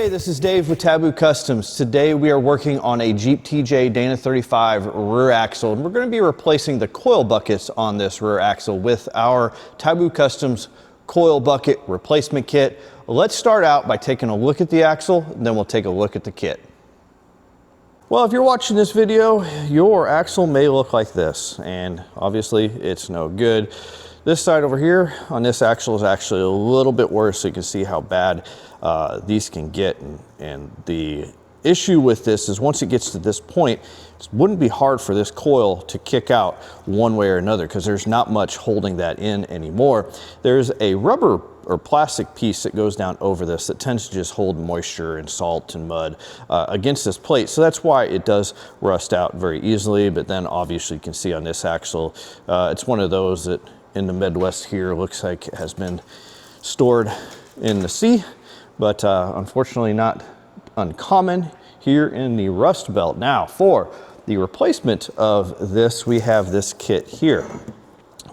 Hey, this is Dave with Taboo Customs. Today we are working on a Jeep TJ Dana 35 rear axle, and we're going to be replacing the coil buckets on this rear axle with our Taboo Customs coil bucket replacement kit. Let's start out by taking a look at the axle, and then we'll take a look at the kit. Well, if you're watching this video, your axle may look like this, and obviously it's no good. This side over here on this axle is actually a little bit worse, so you can see how bad these can get. And the issue with this is once it gets to this point, it wouldn't be hard for this coil to kick out one way or another because there's not much holding that in anymore. There's a rubber or plastic piece that goes down over this that tends to just hold moisture and salt and mud against this plate. So that's why it does rust out very easily. But then obviously you can see on this axle, it's one of those that in the Midwest here looks like it has been stored in the sea, but unfortunately not uncommon here in the Rust Belt. Now for the replacement of this, we have this kit here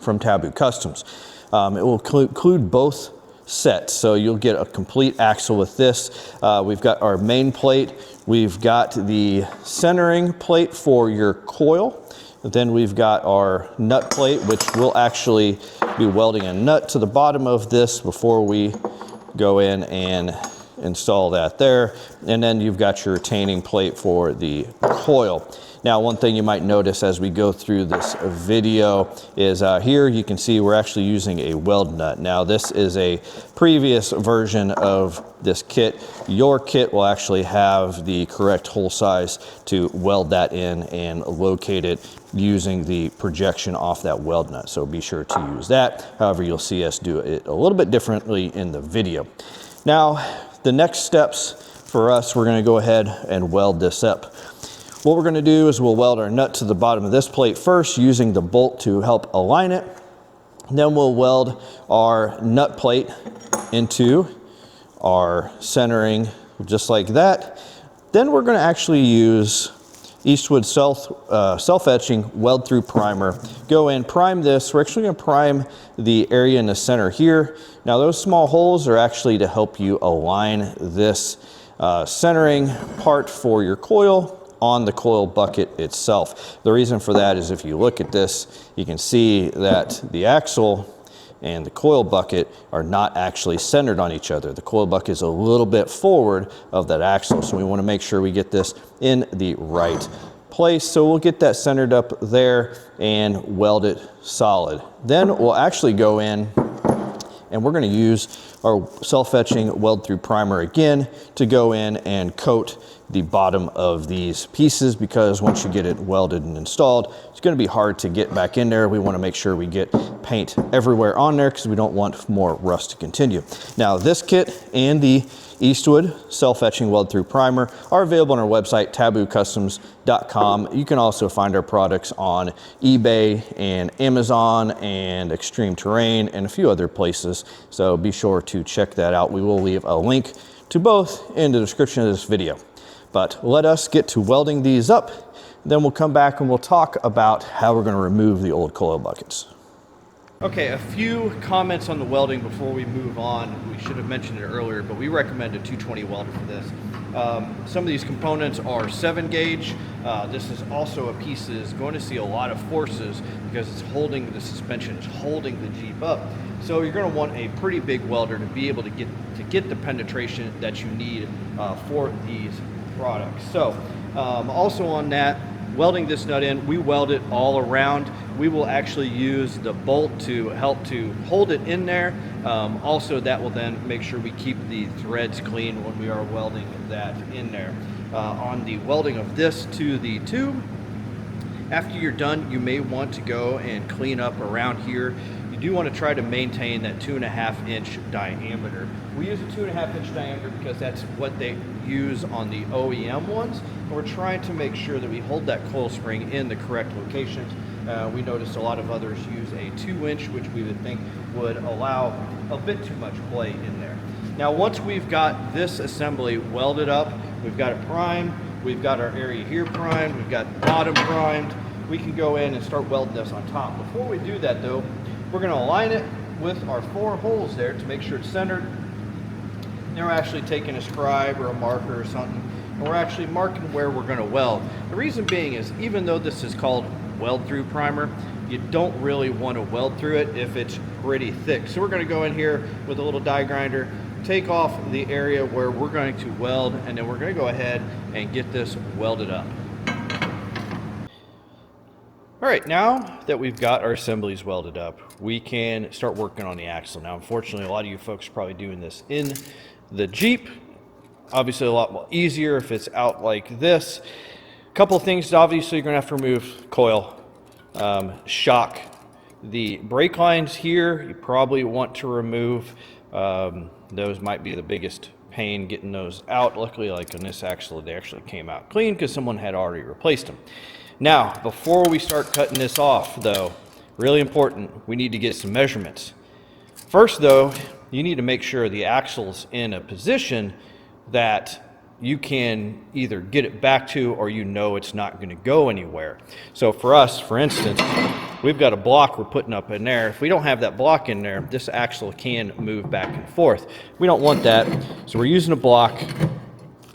from Taboo Customs. It will include both sets, so you'll get a complete axle with this. We've got our main plate, we've got the centering plate for your coil. Then we've got our nut plate, which we'll actually be welding a nut to the bottom of this before we go in and install that there. And then you've got your retaining plate for the coil. Now, one thing you might notice as we go through this video is here you can see we're actually using a weld nut. Now, this is a previous version of this kit. Your kit will actually have the correct hole size to weld that in and locate it using the projection off that weld nut. So be sure to use that. However, you'll see us do it a little bit differently in the video. Now, the next steps for us, we're going to go ahead and weld this up. What we're going to do is we'll weld our nut to the bottom of this plate first using the bolt to help align it. Then we'll weld our nut plate into our centering just like that. Then we're going to actually use EASTWOOD self-etching weld-through primer. Go in, prime this. We're actually going to prime the area in the center here. Now those small holes are actually to help you align this centering part for your coil on the coil bucket itself. The reason for that is if you look at this, you can see that the axle and the coil bucket are not actually centered on each other. The coil bucket is a little bit forward of that axle, so we want to make sure we get this in the right place. So we'll get that centered up there and weld it solid. Then we'll actually go in and we're going to use our self-etching weld-through primer again to go in and coat the bottom of these pieces, because once you get it welded and installed, it's going to be hard to get back in there. We want to make sure we get paint everywhere on there because we don't want more rust to continue. Now this kit and the EASTWOOD self-etching weld-through primer are available on our website, taboocustoms.com. You can also find our products on eBay and Amazon and Extreme Terrain and a few other places, so be sure to check that out. We will leave a link to both in the description of this video. But let us get to welding these up, then we'll come back and we'll talk about how we're going to remove the old coil buckets. Okay, a few comments on the welding before we move on. We should have mentioned it earlier, but we recommend a 220 welder for this. Some of these components are 7 gauge. This is also a piece that is going to see a lot of forces because it's holding the suspension, it's holding the Jeep up. So you're going to want a pretty big welder to be able to get the penetration that you need for these products. So also on that, welding this nut in, we weld it all around. We will actually use the bolt to help to hold it in there. Also, that will then make sure we keep the threads clean when we are welding that in there. On the welding of this to the tube, after you're done, you may want to go and clean up around here. You do want to try to maintain that 2.5 inch diameter. We use a 2.5 inch diameter because that's what they use on the OEM ones. And we're trying to make sure that we hold that coil spring in the correct locations. We noticed a lot of others use a 2 inch, which we would think would allow a bit too much play in there. Now, once we've got this assembly welded up, we've got it primed, we've got our area here primed, we've got the bottom primed, we can go in and start welding this on top. Before we do that though, we're going to align it with our 4 holes there to make sure it's centered. Then we're actually taking a scribe or a marker or something, and we're actually marking where we're going to weld. The reason being is, even though this is called weld through primer, you don't really want to weld through it if it's pretty thick. So we're going to go in here with a little die grinder, take off the area where we're going to weld, and then we're going to go ahead and get this welded up. All right, now that we've got our assemblies welded up, we can start working on the axle. Now, unfortunately, a lot of you folks are probably doing this in the Jeep. Obviously, a lot more easier if it's out like this. A couple of things, obviously, you're going to have to remove coil, shock. The brake lines here, you probably want to remove. Those might be the biggest pain getting those out. Luckily, like on this axle, they actually came out clean because someone had already replaced them. Now, before we start cutting this off, though, really important, we need to get some measurements. First, though, you need to make sure the axle's in a position that you can either get it back to, or you know it's not going to go anywhere. So for us, for instance, we've got a block we're putting up in there. If we don't have that block in there, this axle can move back and forth. We don't want that, so we're using a block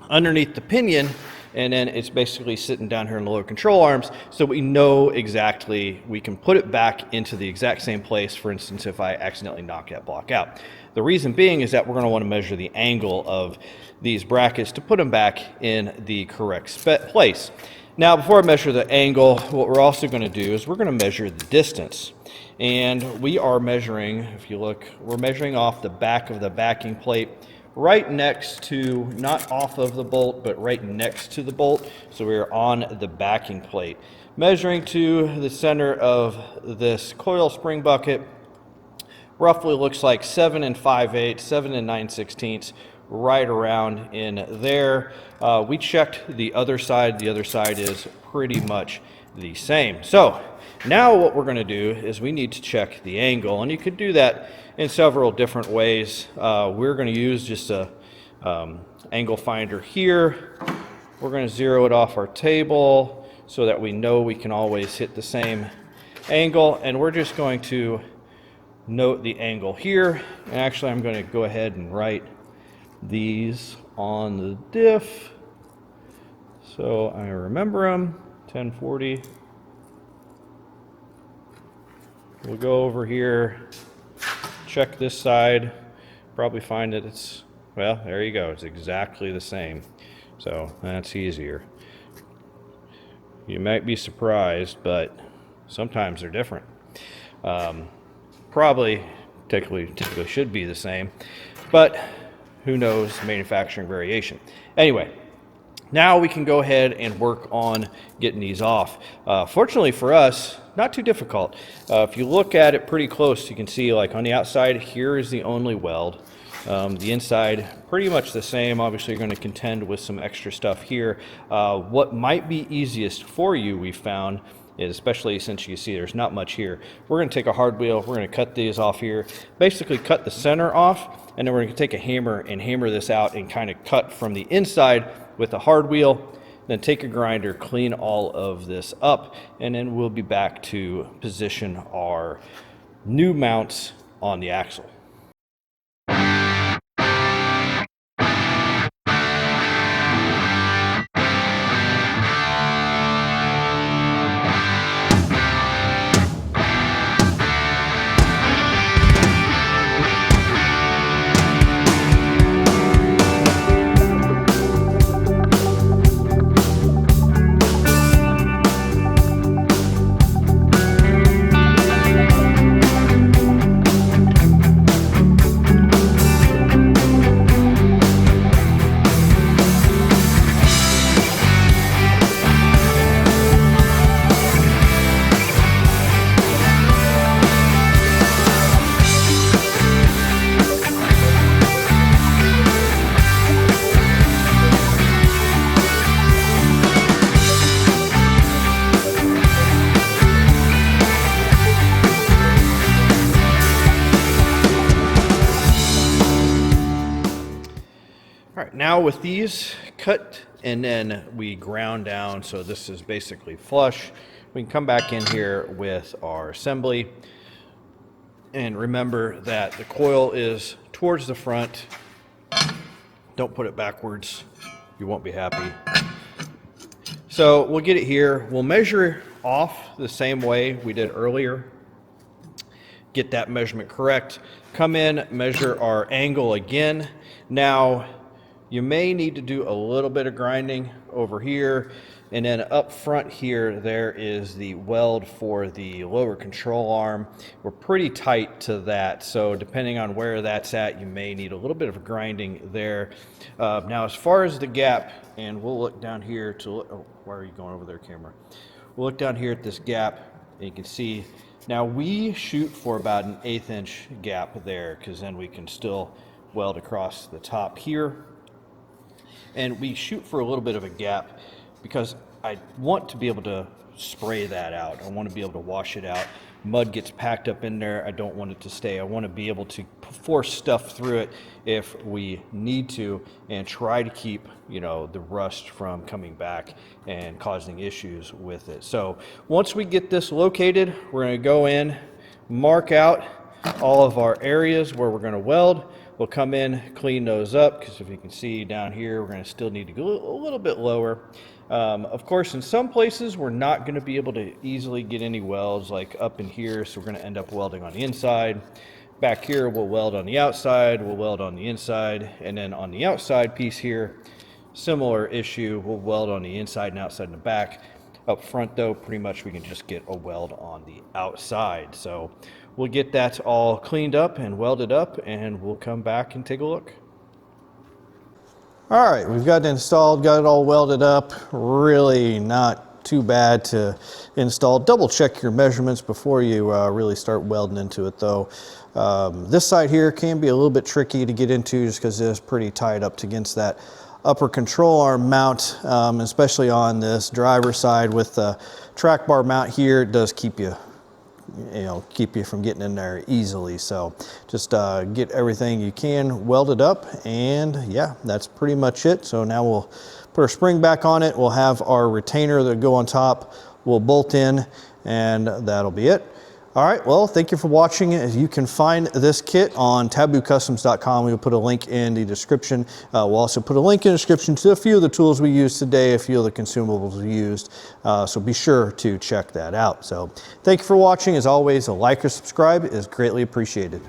underneath the pinion, and then it's basically sitting down here in the lower control arms, so we know exactly, we can put it back into the exact same place, for instance, if I accidentally knock that block out. The reason being is that we're going to want to measure the angle of these brackets to put them back in the correct place. Now, before I measure the angle, what we're also going to do is we're going to measure the distance. And we are measuring, if you look, we're measuring off the back of the backing plate, right next to, not off of the bolt, but right next to the bolt. So we're on the backing plate. Measuring to the center of this coil spring bucket, roughly looks like 7 5/8, 7 9/16, right around in there. We checked the other side. The other side is pretty much the same. So now what we're going to do is we need to check the angle, and you could do that in several different ways. We're going to use just a angle finder here. We're going to zero it off our table so that we know we can always hit the same angle, and we're just going to note the angle here. And actually, I'm going to go ahead and write these on the diff so I remember them. 1040. We'll go over here, check this side, probably find that it's, well, there you go, it's exactly the same. So that's easier. You might be surprised, but sometimes they're different. Probably typically should be the same, but who knows, manufacturing variation. Anyway, now we can go ahead and work on getting these off. Fortunately for us, not too difficult. If you look at it pretty close, you can see, like, on the outside, here is the only weld. The inside, pretty much the same. Obviously, you're going to contend with some extra stuff here. What might be easiest for you, we found, is, especially since you see there's not much here, we're going to take a hard wheel, we're going to cut these off here, basically cut the center off, and then we're going to take a hammer and hammer this out and kind of cut from the inside with a hard wheel. Then take a grinder, clean all of this up, and then we'll be back to position our new mounts on the axle. Now with these cut and then we ground down, so this is basically flush, we can come back in here with our assembly. And remember that the coil is towards the front Don't put it backwards. You won't be happy. So we'll get it here. We'll measure off the same way we did earlier. Get that measurement correct. Come in, measure our angle again. Now, you may need to do a little bit of grinding over here. And then up front here, there is the weld for the lower control arm. We're pretty tight to that, so depending on where that's at, you may need a little bit of grinding there. Now, as far as the gap, and we'll look down here to look, oh, why are you going over there, camera? We'll look down here at this gap, and you can see, now we shoot for about an 1/8 inch gap there, because then we can still weld across the top here. And we shoot for a little bit of a gap because I want to be able to spray that out. I want to be able to wash it out. Mud gets packed up in there. I don't want it to stay. I want to be able to force stuff through it if we need to, and try to keep, you know, the rust from coming back and causing issues with it. So once we get this located, we're going to go in, mark out all of our areas where we're going to weld. We'll come in, clean those up, because if you can see down here, we're going to still need to go a little bit lower. Of course, in some places, we're not going to be able to easily get any welds, like up in here, so we're going to end up welding on the inside. Back here, we'll weld on the outside, we'll weld on the inside, and then on the outside piece here, similar issue, we'll weld on the inside and outside and the back. Up front, though, pretty much we can just get a weld on the outside. So we'll get that all cleaned up and welded up, and we'll come back and take a look. All right, we've got it installed, got it all welded up. Really not too bad to install. Double check your measurements before you really start welding into it, though. This side here can be a little bit tricky to get into just because it is pretty tied up against that upper control arm mount, especially on this driver side with the track bar mount here. It does keep you from getting in there easily. So just get everything you can welded up, and yeah, that's pretty much it. So now we'll put our spring back on it. We'll have our retainer that go on top. We'll bolt in, and that'll be it. All right, well, thank you for watching. You can find this kit on taboocustoms.com. We'll put a link in the description. We'll also put a link in the description to a few of the tools we used today, a few of the consumables we used. So be sure to check that out. So thank you for watching. As always, a like or subscribe is greatly appreciated.